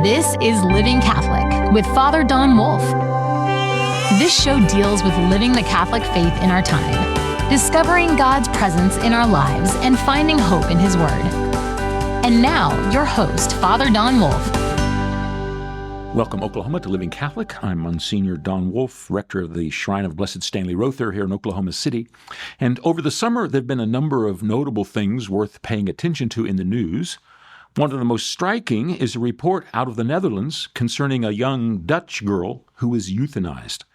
This is Living Catholic with Father Don Wolf. This show deals with living the Catholic faith in our time, discovering God's presence in our lives, and finding hope in His Word. And now, your host, Father Don Wolf. Welcome, Oklahoma, to Living Catholic. I'm Monsignor Don Wolf, rector of the Shrine of Blessed Stanley Rother here in Oklahoma City. And over the summer, there have been a number of notable things worth paying attention to in the news. One of the most striking is a report out of the Netherlands concerning a young Dutch girl who was euthanized.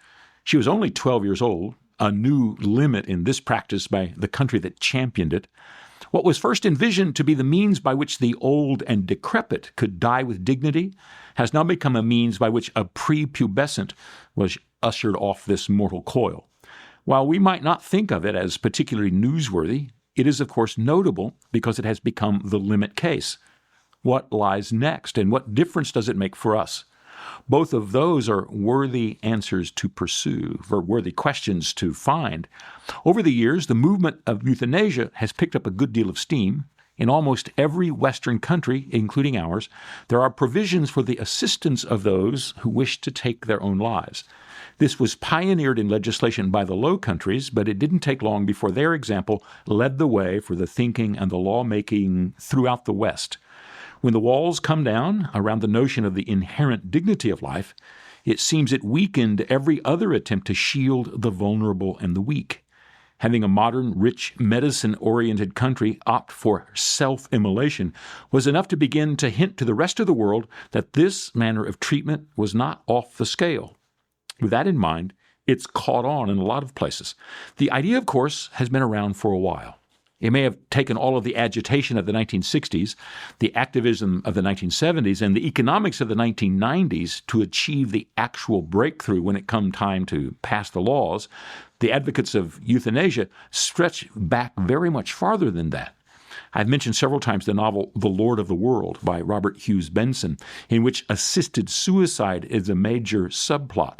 She was only 12 years old, a new limit in this practice by the country that championed it. What was first envisioned to be the means by which the old and decrepit could die with dignity has now become a means by which a prepubescent was ushered off this mortal coil. While we might not think of it as particularly newsworthy, it is of course notable because it has become the limit case. What lies next, and what difference does it make for us? Both of those are worthy answers to pursue, or worthy questions to find. Over the years, the movement of euthanasia has picked up a good deal of steam. In almost every Western country, including ours, there are provisions for the assistance of those who wish to take their own lives. This was pioneered in legislation by the Low Countries, but it didn't take long before their example led the way for the thinking and the lawmaking throughout the West. When the walls come down around the notion of the inherent dignity of life, it seems it weakened every other attempt to shield the vulnerable and the weak. Having a modern, rich, medicine-oriented country opt for self-immolation was enough to begin to hint to the rest of the world that this manner of treatment was not off the scale. With that in mind, it's caught on in a lot of places. The idea, of course, has been around for a while. It may have taken all of the agitation of the 1960s, the activism of the 1970s, and the economics of the 1990s to achieve the actual breakthrough when it come time to pass the laws. The advocates of euthanasia stretch back very much farther than that. I've mentioned several times the novel The Lord of the World by Robert Hughes Benson, in which assisted suicide is a major subplot.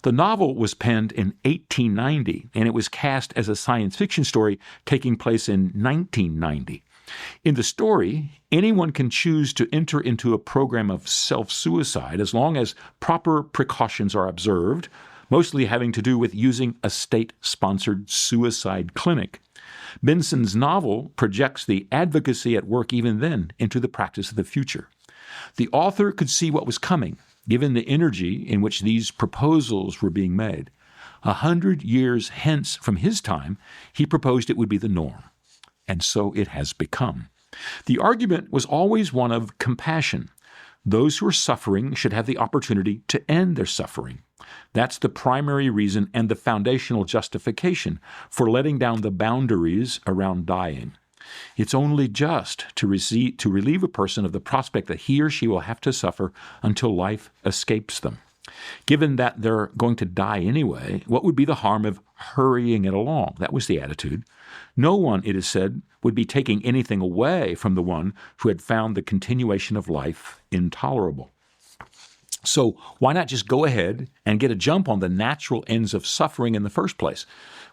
The novel was penned in 1890, and it was cast as a science fiction story taking place in 1990. In the story, anyone can choose to enter into a program of self-suicide as long as proper precautions are observed, mostly having to do with using a state-sponsored suicide clinic. Benson's novel projects the advocacy at work even then into the practice of the future. The author could see what was coming, given the energy in which these proposals were being made. 100 years hence from his time, he proposed it would be the norm. And so it has become. The argument was always one of compassion. Those who are suffering should have the opportunity to end their suffering. That's the primary reason and the foundational justification for letting down the boundaries around dying. It's only just to relieve a person of the prospect that he or she will have to suffer until life escapes them. Given that they're going to die anyway, what would be the harm of hurrying it along? That was the attitude. No one, it is said, would be taking anything away from the one who had found the continuation of life intolerable. So why not just go ahead and get a jump on the natural ends of suffering in the first place,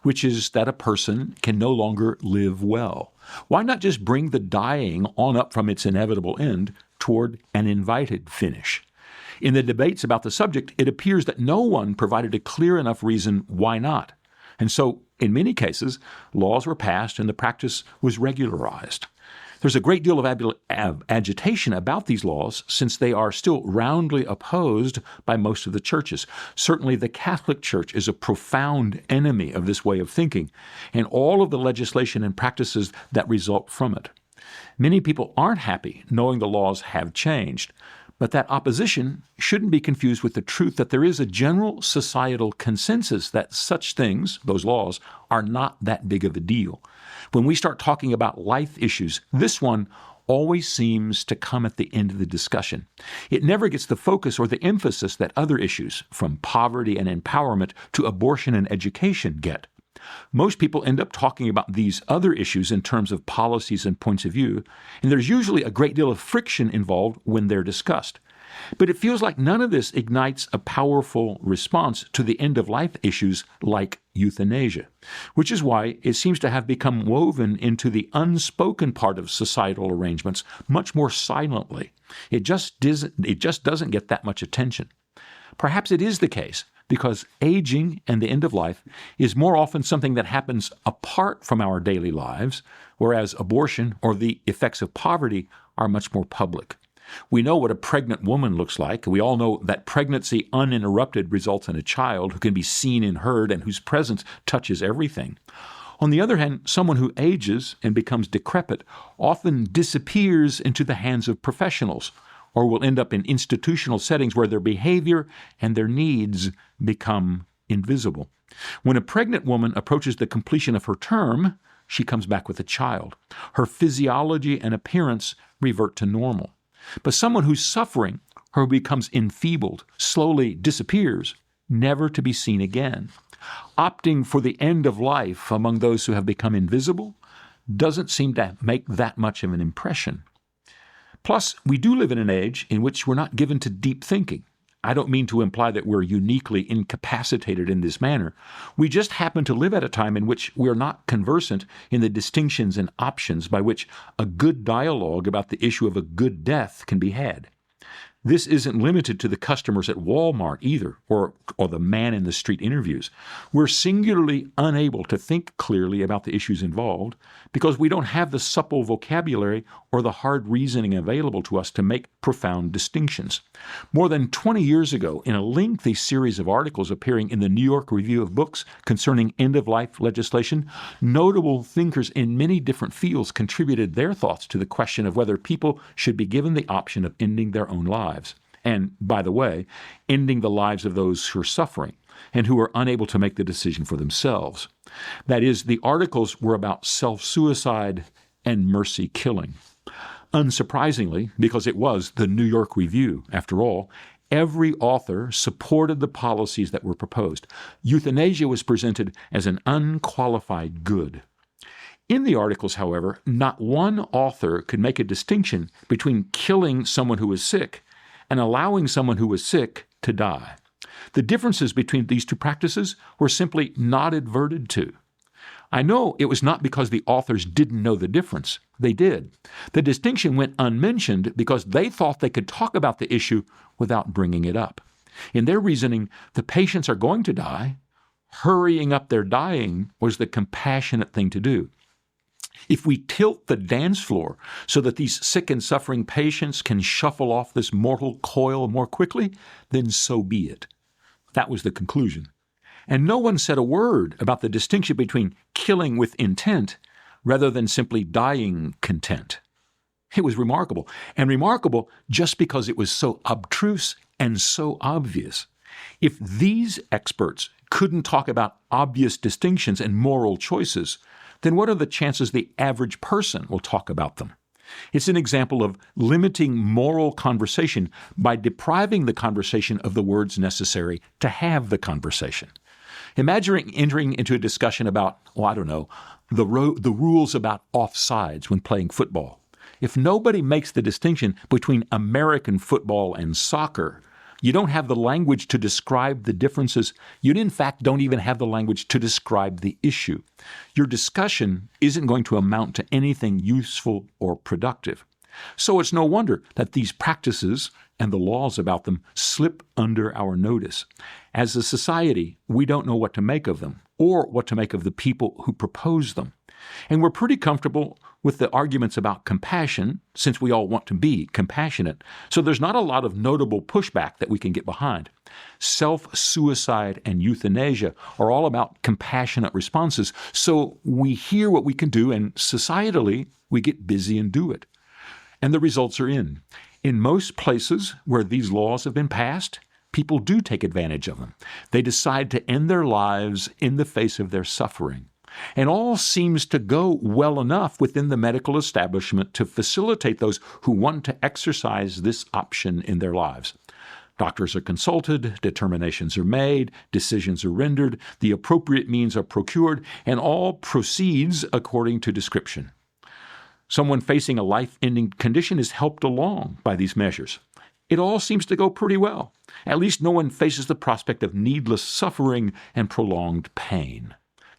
which is that a person can no longer live well? Why not just bring the dying on up from its inevitable end toward an invited finish? In the debates about the subject, it appears that no one provided a clear enough reason why not. And so, in many cases, laws were passed and the practice was regularized. There's a great deal of agitation about these laws since they are still roundly opposed by most of the churches. Certainly the Catholic Church is a profound enemy of this way of thinking and all of the legislation and practices that result from it. Many people aren't happy knowing the laws have changed, but that opposition shouldn't be confused with the truth that there is a general societal consensus that such things, those laws, are not that big of a deal. When we start talking about life issues, this one always seems to come at the end of the discussion. It never gets the focus or the emphasis that other issues, from poverty and empowerment to abortion and education, get. Most people end up talking about these other issues in terms of policies and points of view, and there's usually a great deal of friction involved when they're discussed. But it feels like none of this ignites a powerful response to the end-of-life issues like euthanasia, which is why it seems to have become woven into the unspoken part of societal arrangements much more silently. It just doesn't get that much attention. Perhaps it is the case because aging and the end of life is more often something that happens apart from our daily lives, whereas abortion or the effects of poverty are much more public. We know what a pregnant woman looks like. We all know that pregnancy uninterrupted results in a child who can be seen and heard and whose presence touches everything. On the other hand, someone who ages and becomes decrepit often disappears into the hands of professionals, or will end up in institutional settings where their behavior and their needs become invisible. When a pregnant woman approaches the completion of her term, she comes back with a child. Her physiology and appearance revert to normal. But someone who's suffering, or who becomes enfeebled, slowly disappears, never to be seen again. Opting for the end of life among those who have become invisible doesn't seem to make that much of an impression. Plus, we do live in an age in which we're not given to deep thinking. I don't mean to imply that we're uniquely incapacitated in this manner. We just happen to live at a time in which we're not conversant in the distinctions and options by which a good dialogue about the issue of a good death can be had. This isn't limited to the customers at Walmart either, or the man in the street interviews. We're singularly unable to think clearly about the issues involved because we don't have the supple vocabulary or the hard reasoning available to us to make profound distinctions. More than 20 years ago, in a lengthy series of articles appearing in the New York Review of Books concerning end-of-life legislation, notable thinkers in many different fields contributed their thoughts to the question of whether people should be given the option of ending their own lives. And, by the way, ending the lives of those who are suffering and who are unable to make the decision for themselves. That is, the articles were about self-suicide and mercy killing. Unsurprisingly, because it was the New York Review, after all, every author supported the policies that were proposed. Euthanasia was presented as an unqualified good. In the articles, however, not one author could make a distinction between killing someone who was sick and allowing someone who was sick to die. The differences between these two practices were simply not adverted to. I know it was not because the authors didn't know the difference. They did. The distinction went unmentioned because they thought they could talk about the issue without bringing it up. In their reasoning, the patients are going to die. Hurrying up their dying was the compassionate thing to do. If we tilt the dance floor so that these sick and suffering patients can shuffle off this mortal coil more quickly, then so be it. That was the conclusion. And no one said a word about the distinction between killing with intent rather than simply dying content. It was remarkable, and remarkable just because it was so obtruse and so obvious. If these experts couldn't talk about obvious distinctions and moral choices, then what are the chances the average person will talk about them? It's an example of limiting moral conversation by depriving the conversation of the words necessary to have the conversation. Imagine entering into a discussion about, the rules about offsides when playing football. If nobody makes the distinction between American football and soccer, you don't have the language to describe the differences. You, in fact, don't even have the language to describe the issue. Your discussion isn't going to amount to anything useful or productive. So it's no wonder that these practices and the laws about them slip under our notice. As a society, we don't know what to make of them or what to make of the people who propose them. And we're pretty comfortable with the arguments about compassion, since we all want to be compassionate. So there's not a lot of notable pushback that we can get behind. Self-suicide and euthanasia are all about compassionate responses. So we hear what we can do, and societally, we get busy and do it. And the results are in. In most places where these laws have been passed, people do take advantage of them. They decide to end their lives in the face of their suffering. And all seems to go well enough within the medical establishment to facilitate those who want to exercise this option in their lives. Doctors are consulted, determinations are made, decisions are rendered, the appropriate means are procured, and all proceeds according to description. Someone facing a life-ending condition is helped along by these measures. it all seems to go pretty well. At least no one faces the prospect of needless suffering and prolonged pain.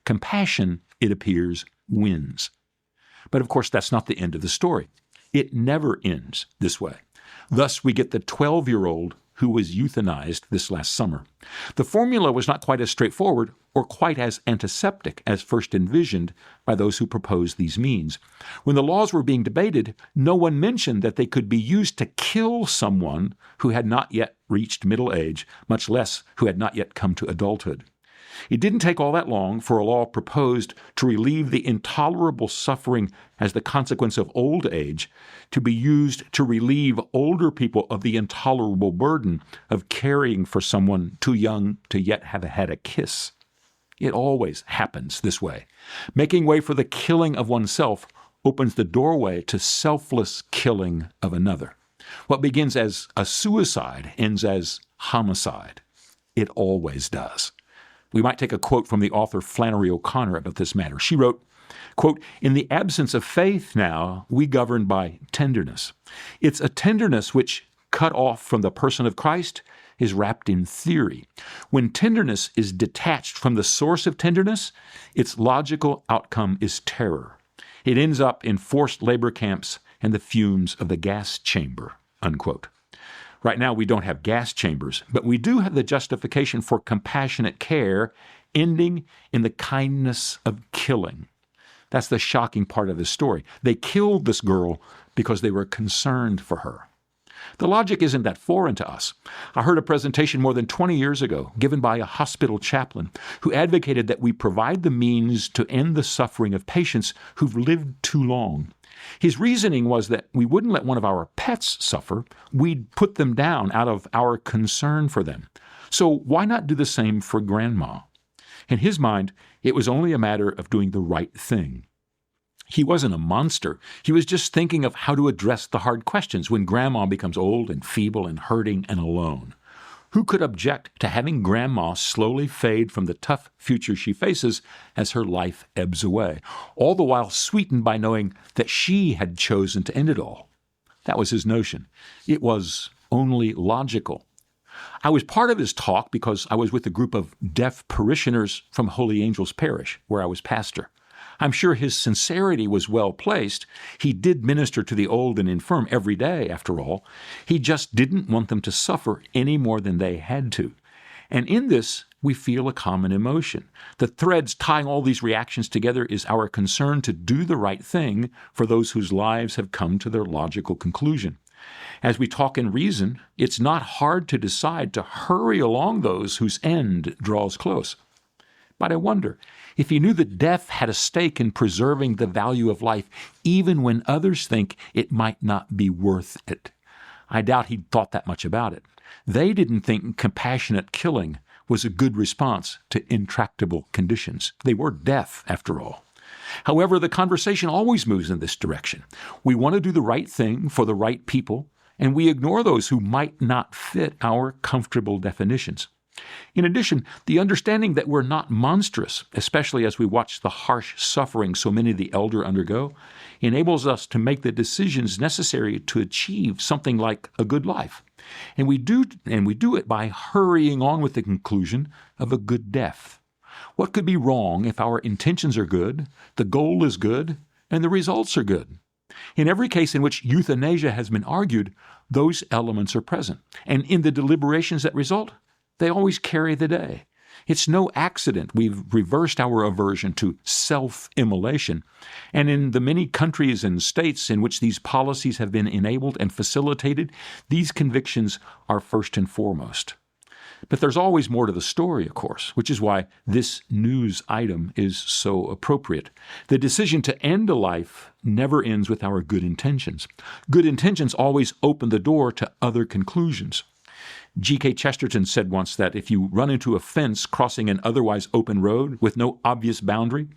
Compassion, it appears, wins. But of course, that's not the end of the story. It never ends this way. Thus, we get the 12-year-old who was euthanized this last summer. The formula was not quite as straightforward or quite as antiseptic as first envisioned by those who proposed these means. When the laws were being debated, no one mentioned that they could be used to kill someone who had not yet reached middle age, much less who had not yet come to adulthood. It didn't take all that long for a law proposed to relieve the intolerable suffering as the consequence of old age to be used to relieve older people of the intolerable burden of caring for someone too young to yet have had a kiss. It always happens this way. Making way for the killing of oneself opens the doorway to selfless killing of another. What begins as a suicide ends as homicide. It always does. We might take a quote from the author Flannery O'Connor about this matter. She wrote, quote, "In the absence of faith now, we govern by tenderness. It's a tenderness which, cut off from the person of Christ, is wrapped in theory. When tenderness is detached from the source of tenderness, its logical outcome is terror. It ends up in forced labor camps and the fumes of the gas chamber," unquote. Right now, we don't have gas chambers, but we do have the justification for compassionate care ending in the kindness of killing. That's the shocking part of the story. They killed this girl because they were concerned for her. The logic isn't that foreign to us. I heard a presentation more than 20 years ago given by a hospital chaplain who advocated that we provide the means to end the suffering of patients who've lived too long. His reasoning was that we wouldn't let one of our pets suffer. We'd put them down out of our concern for them. So why not do the same for Grandma? In his mind, it was only a matter of doing the right thing. He wasn't a monster. He was just thinking of how to address the hard questions when Grandma becomes old and feeble and hurting and alone. Who could object to having Grandma slowly fade from the tough future she faces as her life ebbs away, all the while sweetened by knowing that she had chosen to end it all? That was his notion. It was only logical. I was part of his talk because I was with a group of deaf parishioners from Holy Angels Parish, where I was pastor. I'm sure his sincerity was well placed. He did minister to the old and infirm every day, after all. He just didn't want them to suffer any more than they had to. And in this, we feel a common emotion. The threads tying all these reactions together is our concern to do the right thing for those whose lives have come to their logical conclusion. As we talk in reason, it's not hard to decide to hurry along those whose end draws close. But I wonder, if he knew that death had a stake in preserving the value of life, even when others think it might not be worth it. I doubt he'd thought that much about it. They didn't think compassionate killing was a good response to intractable conditions. They were deaf, after all. However, the conversation always moves in this direction. We want to do the right thing for the right people, and we ignore those who might not fit our comfortable definitions. In addition, the understanding that we're not monstrous, especially as we watch the harsh suffering so many of the elder undergo, enables us to make the decisions necessary to achieve something like a good life. And we do it by hurrying on with the conclusion of a good death. What could be wrong if our intentions are good, the goal is good, and the results are good? In every case in which euthanasia has been argued, those elements are present. And in the deliberations that result, they always carry the day. It's no accident we've reversed our aversion to self-immolation. And in the many countries and states in which these policies have been enabled and facilitated, these convictions are first and foremost. But there's always more to the story, of course, which is why this news item is so appropriate. The decision to end a life never ends with our good intentions. Good intentions always open the door to other conclusions. G.K. Chesterton said once that if you run into a fence crossing an otherwise open road with no obvious boundary,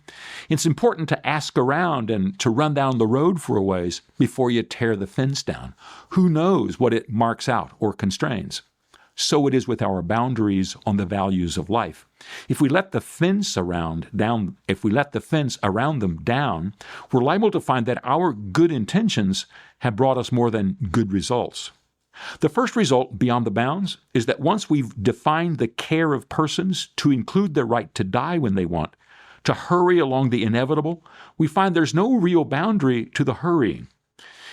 it's important to ask around and to run down the road for a ways before you tear the fence down. Who knows what it marks out or constrains? So it is with our boundaries on the values of life. If we let the fence around them down, we're liable to find that our good intentions have brought us more than good results. The first result beyond the bounds is that once we've defined the care of persons to include their right to die when they want, to hurry along the inevitable, we find there's no real boundary to the hurrying.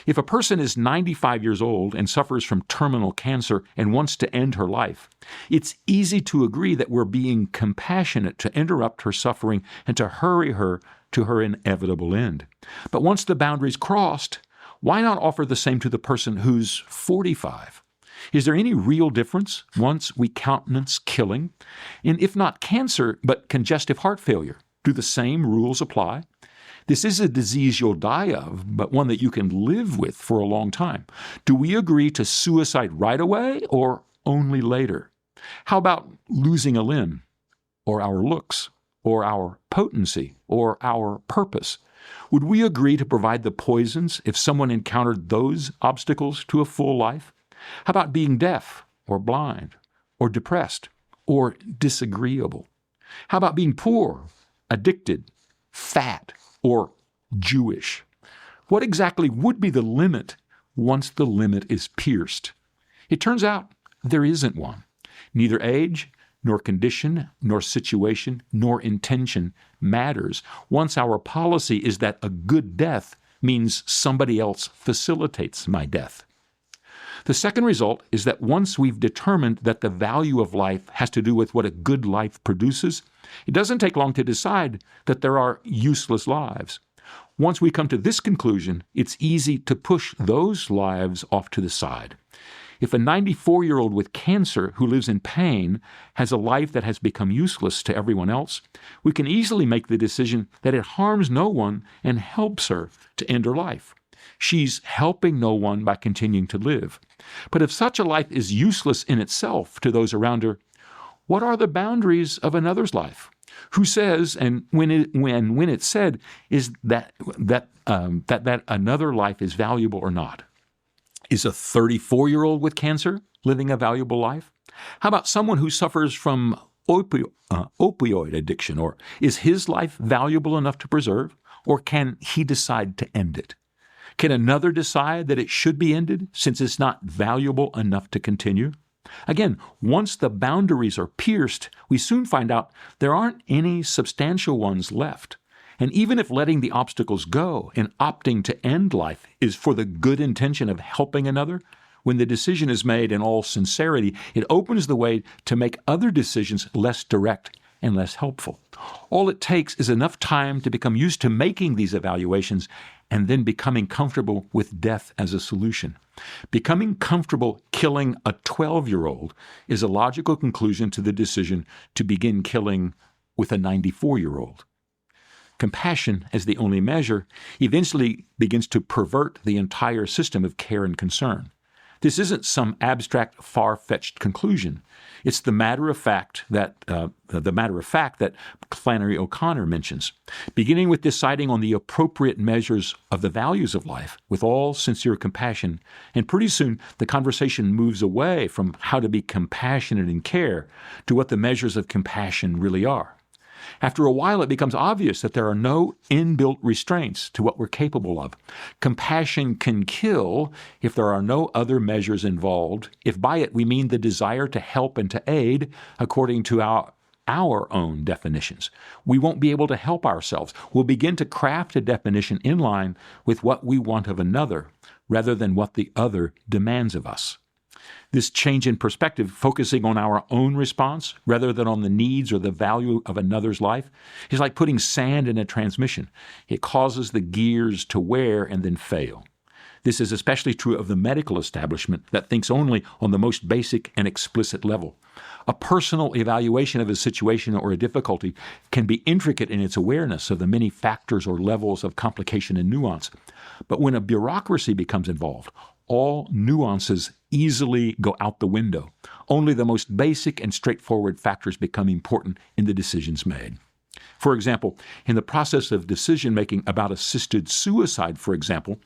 If a person is 95 years old and suffers from terminal cancer and wants to end her life, it's easy to agree that we're being compassionate to interrupt her suffering and to hurry her to her inevitable end. But once the boundary's crossed, why not offer the same to the person who's 45? Is there any real difference once we countenance killing? And if not cancer, but congestive heart failure, do the same rules apply? This is a disease you'll die of, but one that you can live with for a long time. Do we agree to suicide right away or only later? How about losing a limb, or our looks, or our potency, or our purpose? Would we agree to provide the poisons if someone encountered those obstacles to a full life? How about being deaf, or blind, or depressed, or disagreeable? How about being poor, addicted, fat, or Jewish? What exactly would be the limit once the limit is pierced? It turns out there isn't one. Neither age, nor condition, nor situation, nor intention matters once our policy is that a good death means somebody else facilitates my death. The second result is that once we've determined that the value of life has to do with what a good life produces, it doesn't take long to decide that there are useless lives. Once we come to this conclusion, it's easy to push those lives off to the side. If a 94-year-old with cancer who lives in pain has a life that has become useless to everyone else, we can easily make the decision that it harms no one and helps her to end her life. She's helping no one by continuing to live. But if such a life is useless in itself to those around her, what are the boundaries of another's life? Who says, and when it's said, is that another life is valuable or not? Is a 34-year-old with cancer living a valuable life? How about someone who suffers from opioid addiction? Or is his life valuable enough to preserve? Or can he decide to end it? Can another decide that it should be ended since it's not valuable enough to continue? Again, once the boundaries are pierced, we soon find out there aren't any substantial ones left. And even if letting the obstacles go and opting to end life is for the good intention of helping another, when the decision is made in all sincerity, it opens the way to make other decisions less direct and less helpful. All it takes is enough time to become used to making these evaluations and then becoming comfortable with death as a solution. Becoming comfortable killing a 12-year-old is a logical conclusion to the decision to begin killing with a 94-year-old. Compassion, as the only measure, eventually begins to pervert the entire system of care and concern. This isn't some abstract, far-fetched conclusion. It's the matter of fact that Flannery O'Connor mentions, beginning with deciding on the appropriate measures of the values of life with all sincere compassion, and pretty soon the conversation moves away from how to be compassionate in care to what the measures of compassion really are. After a while, it becomes obvious that there are no inbuilt restraints to what we're capable of. Compassion can kill if there are no other measures involved, if by it we mean the desire to help and to aid according to our own definitions. We won't be able to help ourselves. We'll begin to craft a definition in line with what we want of another, rather than what the other demands of us. This change in perspective, focusing on our own response rather than on the needs or the value of another's life, is like putting sand in a transmission. It causes the gears to wear and then fail. This is especially true of the medical establishment that thinks only on the most basic and explicit level. A personal evaluation of a situation or a difficulty can be intricate in its awareness of the many factors or levels of complication and nuance. But when a bureaucracy becomes involved, all nuances easily go out the window. Only the most basic and straightforward factors become important in the decisions made. For example, in the process of decision-making about assisted suicide, for example,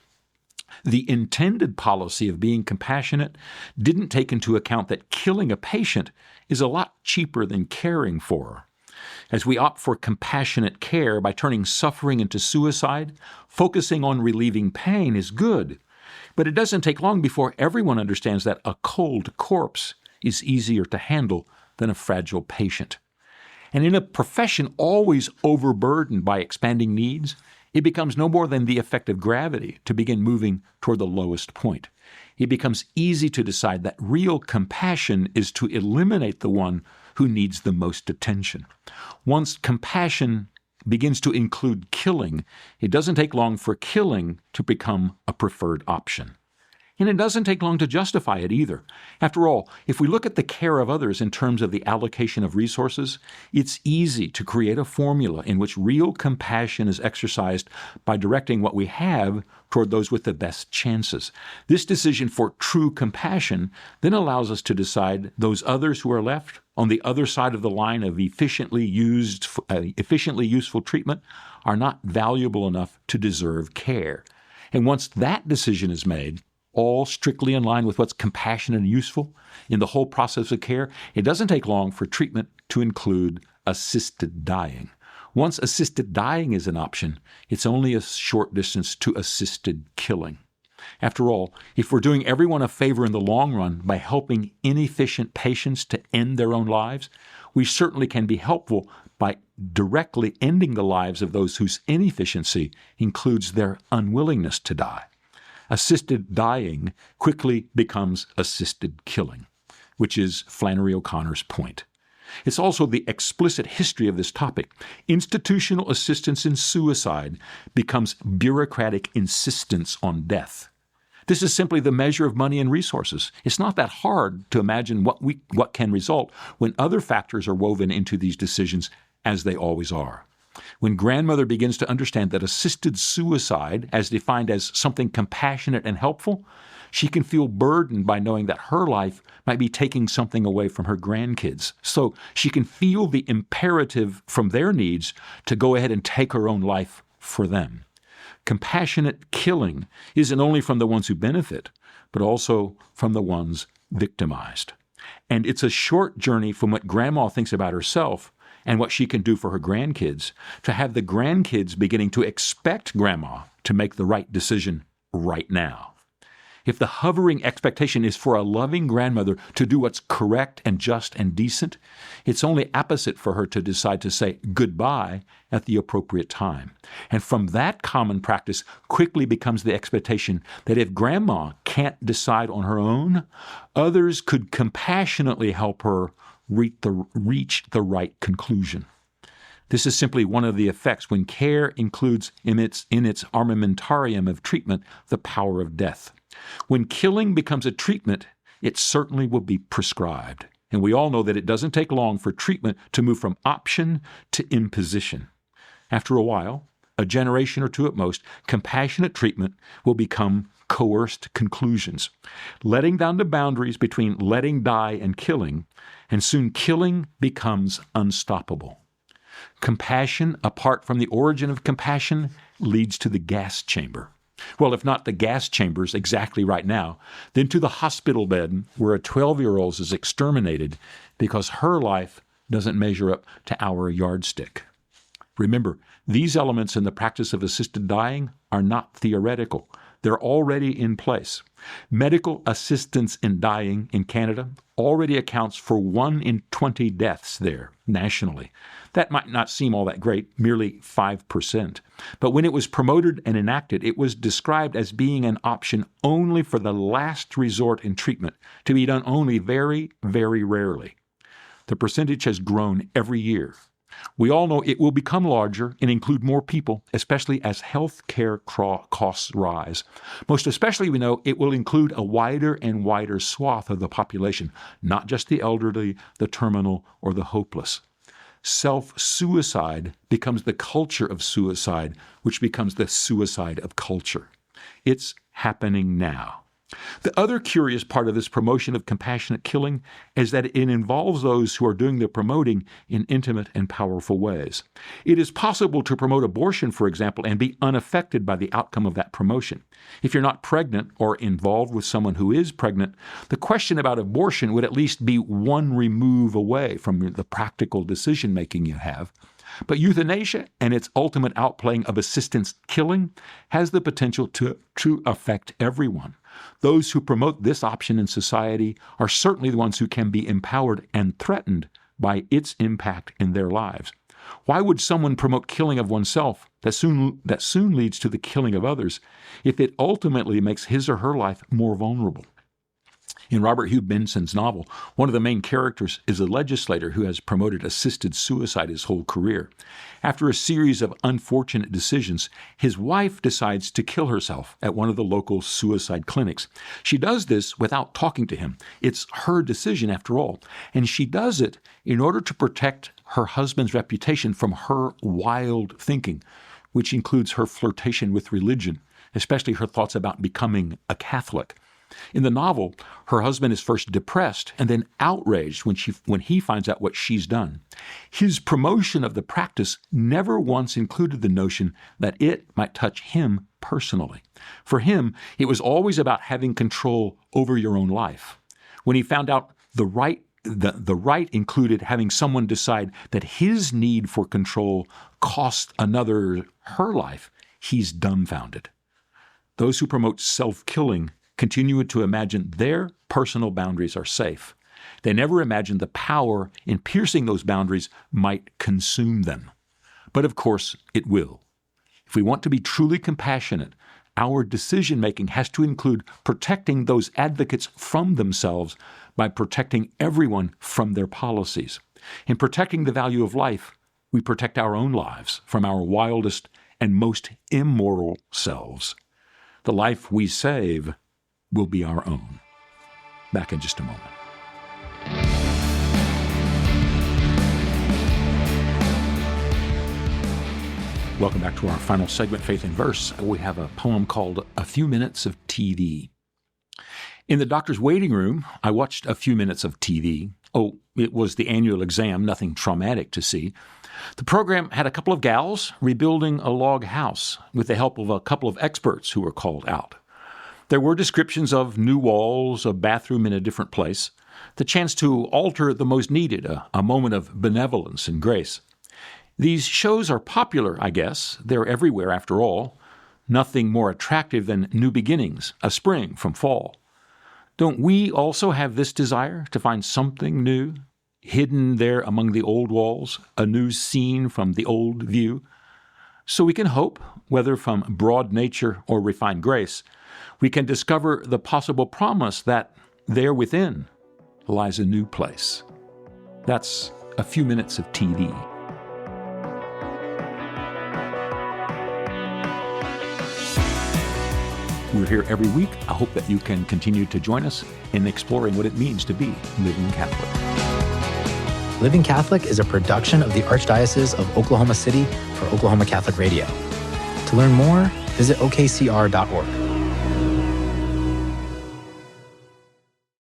the intended policy of being compassionate didn't take into account that killing a patient is a lot cheaper than caring for her. As we opt for compassionate care by turning suffering into suicide, focusing on relieving pain is good. But it doesn't take long before everyone understands that a cold corpse is easier to handle than a fragile patient. And in a profession always overburdened by expanding needs, it becomes no more than the effect of gravity to begin moving toward the lowest point. It becomes easy to decide that real compassion is to eliminate the one who needs the most attention. Once compassion begins to include killing, it doesn't take long for killing to become a preferred option. And it doesn't take long to justify it either. After all, if we look at the care of others in terms of the allocation of resources, it's easy to create a formula in which real compassion is exercised by directing what we have toward those with the best chances. This decision for true compassion then allows us to decide those others who are left on the other side of the line of efficiently useful treatment are not valuable enough to deserve care. And once that decision is made, all strictly in line with what's compassionate and useful in the whole process of care, it doesn't take long for treatment to include assisted dying. Once assisted dying is an option, it's only a short distance to assisted killing. After all, if we're doing everyone a favor in the long run by helping inefficient patients to end their own lives, we certainly can be helpful by directly ending the lives of those whose inefficiency includes their unwillingness to die. Assisted dying quickly becomes assisted killing, which is Flannery O'Connor's point. It's also the explicit history of this topic. Institutional assistance in suicide becomes bureaucratic insistence on death. This is simply the measure of money and resources. It's not that hard to imagine what can result when other factors are woven into these decisions, as they always are. When grandmother begins to understand that assisted suicide, as defined as something compassionate and helpful, she can feel burdened by knowing that her life might be taking something away from her grandkids. So she can feel the imperative from their needs to go ahead and take her own life for them. Compassionate killing isn't only from the ones who benefit, but also from the ones victimized. And it's a short journey from what grandma thinks about herself and what she can do for her grandkids, to have the grandkids beginning to expect grandma to make the right decision right now. If the hovering expectation is for a loving grandmother to do what's correct and just and decent, it's only opposite for her to decide to say goodbye at the appropriate time. And from that common practice quickly becomes the expectation that if grandma can't decide on her own, others could compassionately help her reach the right conclusion. This is simply one of the effects when care includes in its armamentarium of treatment the power of death. When killing becomes a treatment, it certainly will be prescribed. And we all know that it doesn't take long for treatment to move from option to imposition. After a while, a generation or two at most, compassionate treatment will become coerced conclusions, letting down the boundaries between letting die and killing, and soon killing becomes unstoppable. Compassion, apart from the origin of compassion, leads to the gas chamber. Well, if not the gas chambers exactly right now, then to the hospital bed where a 12-year-old is exterminated because her life doesn't measure up to our yardstick. Remember, these elements in the practice of assisted dying are not theoretical. They're already in place. Medical assistance in dying in Canada already accounts for 1 in 20 deaths there nationally. That might not seem all that great, merely 5%. But when it was promoted and enacted, it was described as being an option only for the last resort in treatment, to be done only very, very rarely. The percentage has grown every year. We all know it will become larger and include more people, especially as health care costs rise. Most especially, we know it will include a wider and wider swath of the population, not just the elderly, the terminal, or the hopeless. Self-suicide becomes the culture of suicide, which becomes the suicide of culture. It's happening now. The other curious part of this promotion of compassionate killing is that it involves those who are doing the promoting in intimate and powerful ways. It is possible to promote abortion, for example, and be unaffected by the outcome of that promotion. If you're not pregnant or involved with someone who is pregnant, the question about abortion would at least be one remove away from the practical decision-making you have. But euthanasia and its ultimate outplaying of assistance killing has the potential to affect everyone. Those who promote this option in society are certainly the ones who can be empowered and threatened by its impact in their lives. Why would someone promote killing of oneself that soon leads to the killing of others if it ultimately makes his or her life more vulnerable? In Robert Hugh Benson's novel, one of the main characters is a legislator who has promoted assisted suicide his whole career. After a series of unfortunate decisions, his wife decides to kill herself at one of the local suicide clinics. She does this without talking to him. It's her decision after all, and she does it in order to protect her husband's reputation from her wild thinking, which includes her flirtation with religion, especially her thoughts about becoming a Catholic. In the novel, her husband is first depressed and then outraged when he finds out what she's done. His promotion of the practice never once included the notion that it might touch him personally. For him, it was always about having control over your own life. When he found out the right included having someone decide that his need for control cost another her life, he's dumbfounded. Those who promote self-killing continue to imagine their personal boundaries are safe. They never imagine the power in piercing those boundaries might consume them. But of course, it will. If we want to be truly compassionate, our decision-making has to include protecting those advocates from themselves by protecting everyone from their policies. In protecting the value of life, we protect our own lives from our wildest and most immoral selves. The life we save will be our own. Back in just a moment. Welcome back to our final segment, Faith in Verse. We have a poem called A Few Minutes of TV. In the doctor's waiting room, I watched a few minutes of TV. Oh, it was the annual exam, nothing traumatic to see. The program had a couple of gals rebuilding a log house with the help of a couple of experts who were called out. There were descriptions of new walls, a bathroom in a different place, the chance to alter the most needed, a moment of benevolence and grace. These shows are popular, I guess. They're everywhere after all. Nothing more attractive than new beginnings, a spring from fall. Don't we also have this desire to find something new, hidden there among the old walls, a new scene from the old view? So we can hope, whether from broad nature or refined grace, we can discover the possible promise that there within lies a new place. That's a few minutes of TV. We're here every week. I hope that you can continue to join us in exploring what it means to be Living Catholic. Living Catholic is a production of the Archdiocese of Oklahoma City for Oklahoma Catholic Radio. To learn more, visit okcr.org.